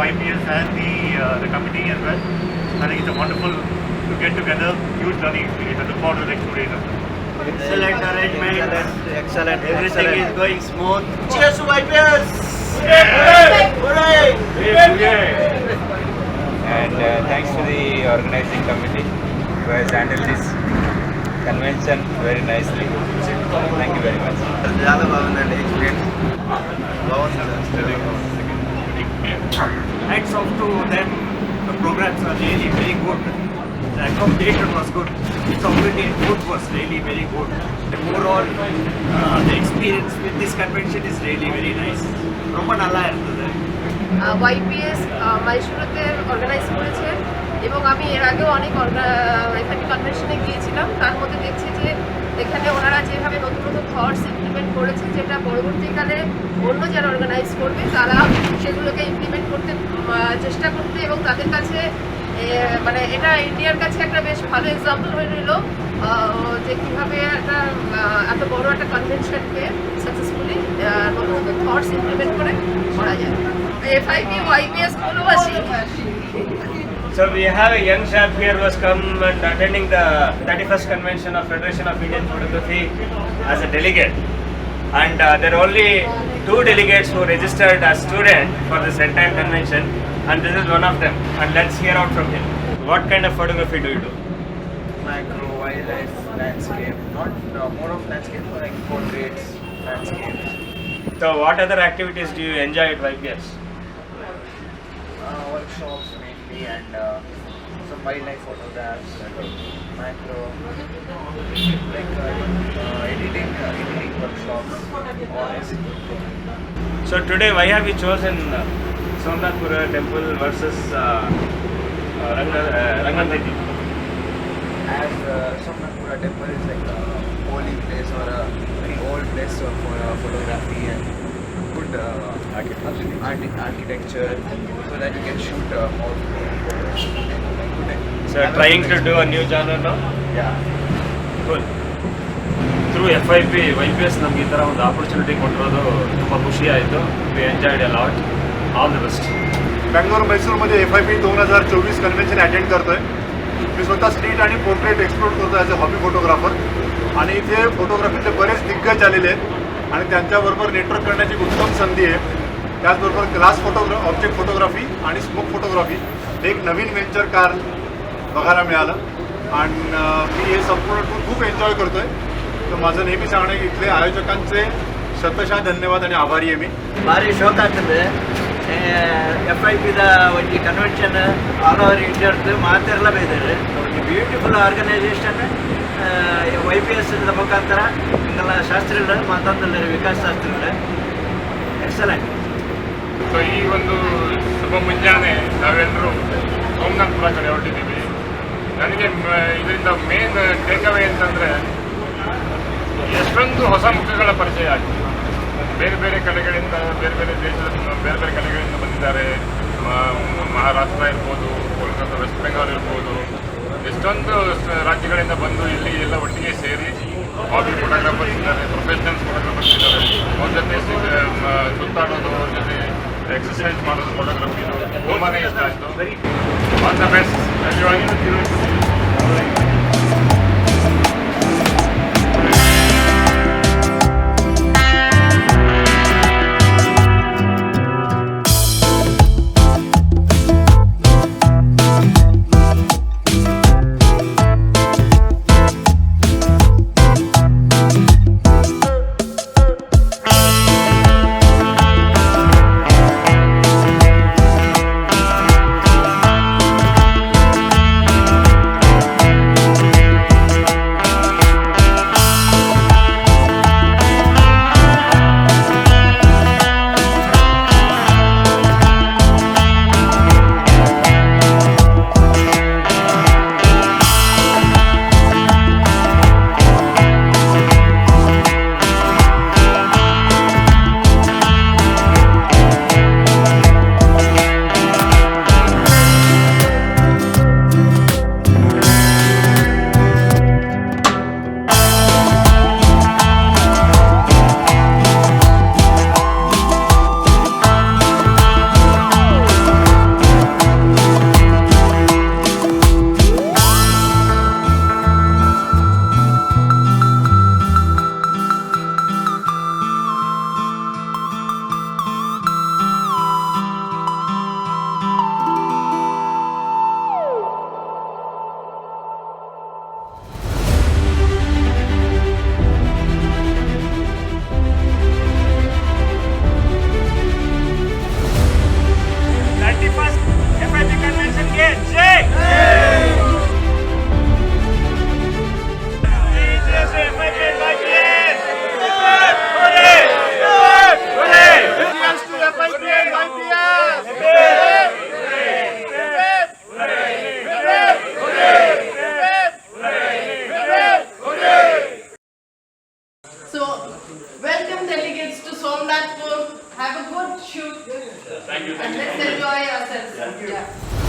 YPS and the committee as well. I think it's a wonderful to get together, huge learning experience. I look forward to the next 2 days. Excellent arrangement. Excellent. Everything is going smooth. Cheers to YPS! Hooray! And thanks to the organizing committee who has handled this convention very nicely. Thank you very much. చాలా బాగుందండి experience బాగుంది Hats off to them. The programs are really very good. The accommodation was good. The community and food was really very good. Overall, the experience with this convention is really very nice. ரொம்ப நல்லா இருந்தது. YPS মাইশুরুতে organise করেছে এবং আমি এর আগেও অনেক এখানে কনভেনশনে গিয়েছিলাম। তার মধ্যে দেখছি যে এখানে ওনারা যেভাবে নতুন নতুন থটস ইমপ্লিমেন্ট করেছে, যেটা পরবর্তীকালে অন্য যারা অর্গানাইজ করবে তারা সেগুলোকে ইমপ্লিমেন্ট করতে চেষ্টা করবে এবং তাদের কাছে মানে এটা ইন্ডিয়ার কাছে একটা বেশ ভালো এক্সাম্পল হয়ে রইল যে কীভাবে একটা এত বড় একটা কনভেনশনকে সাকসেসফুলি নতুন নতুন থটস ইমপ্লিমেন্ট করে করা যায়। FIP YPS ভালোবাসি। So we have a young chap here who has come and attending the 31st convention of Federation of Indian Photography as a delegate. And there are only 2 delegates who registered as student for this entire convention, and this is one of them. And let's hear out from him. What kind of photography do you do? Macro, wildlife, landscape, not more of landscape, but like portraits, landscapes. So what other activities do you enjoy at YPS? Workshops mainly and some wildlife photographs, macro, like editing workshops, all this. So today why have you chosen Somnathpura temple versus Rangandevi? As Somnathpura temple is like a holy place or a very old place for photography and good architecture, so that you can shoot more photos. So trying to do a new genre now? Yeah. Cool. Through FIP YPS ನಮ್ಗೆ ಈ ಥರ ಒಂದು opportunity ಕೊಟ್ಟಿರೋದು ತುಂಬ ಖುಷಿ ಆಯಿತು. We enjoyed a lot. All the best. Bangalore मैसूरमध्ये FIP 2024 convention attend करतोय. मी स्वतः स्ट्रीट आणि पोर्ट्रेट एक्सप्लोर करतो ॲज अ हॉबी फोटोग्राफर आणि इथे फोटोग्राफीचे बरेच दिग्गज आलेले आहेत आणि त्यांच्याबरोबर नेटवर्क करण्याची उत्तम संधी आहे. त्याचबरोबर ग्लास ऑब्जेक्ट फोटोग्राफी आणि स्मोक फोटोग्राफी एक नवीन व्हेंचर कार बघायला मिळालं आणि मी हे संपूर्ण टूर खूप एन्जॉय करतोय. तर माझं नेहमी सांगणं की इथले आयोजकांचे शतशः धन्यवाद आणि आभारी आहे मी. ಭಾರಿ ಶೋಕ್ ಆಗ್ತದೆ FIPದ ಒಂದು ಕನ್ವೆನ್ಷನ್ ಆಲ್ ಓವರ್ ಇಂಡಿಯಾದ ಮಾತೆಲ್ಲ ಬೇಯಿದ್ದಾರೆ. ಒಂದು ಬ್ಯೂಟಿಫುಲ್ ಆರ್ಗನೈಸೇಷನ್ YPS ಮುಖಾಂತರ ಹಿಂಗೆಲ್ಲ ಶಾಸ್ತ್ರಿಗಳು ಮಾತಾಡ್ತಾರೆ, ವಿಕಾಸ್ ಶಾಸ್ತ್ರಿಗಳು ಎಕ್ಸಲೆಂಟ್. ಸೊ ಈ ಒಂದು ಶುಭ ಮುಂಜಾನೆ ನಾವೆಲ್ಲರೂ ಸೋಮನಾಥಪುರ ಕಡೆ ಹೊರಟಿದ್ದೀವಿ. ನನಗೆ ಇದರಿಂದ ಮೇನ್ ಟೇಕ್ಅವೇ ಅಂತಂದರೆ ಎಷ್ಟೊಂದು ಹೊಸ ಮುಖಗಳ ಪರಿಚಯ ಆಗಿದೆ. ಬೇರೆ ಬೇರೆ ಕಡೆಗಳಿಂದ ಬೇರೆ ಬೇರೆ ದೇಶದ ಬೇರೆ ಬೇರೆ ಕಡೆಗಳಿಂದ ಬಂದಿದ್ದಾರೆ. ಮಹಾರಾಷ್ಟ್ರ ಇರ್ಬೋದು, ಕೋಲ್ಕತ್ತಾ, ವೆಸ್ಟ್ ಬೆಂಗಾಲ್ ಇರ್ಬೋದು, ಎಷ್ಟೊಂದು ರಾಜ್ಯಗಳಿಂದ ಬಂದು ಇಲ್ಲಿ ಎಲ್ಲ ಒಟ್ಟಿಗೆ ಸೇರಿ ಹಾಬಿ ಫೋಟೋಗ್ರಾಫರ್ಸ್ ಇದ್ದಾರೆ, ಪ್ರೊಫೆಷನಲ್ಸ್ ಫೋಟೋಗ್ರಾಫರ್ಸ್ ಇದ್ದಾರೆ. ಅವ್ರ ಜೊತೆ ಸುತ್ತಾಡೋದು, ಅವ್ರ ಜೊತೆ ಎಕ್ಸಸೈಸ್ ಮಾಡೋದು, ಫೋಟೋಗ್ರಫಿ ತುಂಬಾ ಇಷ್ಟ ಆಯಿತು. All the best everyone. Welcome delegates to Somnath Fort. Have a good shoot. Thank you. And let's enjoy ourselves. Yeah.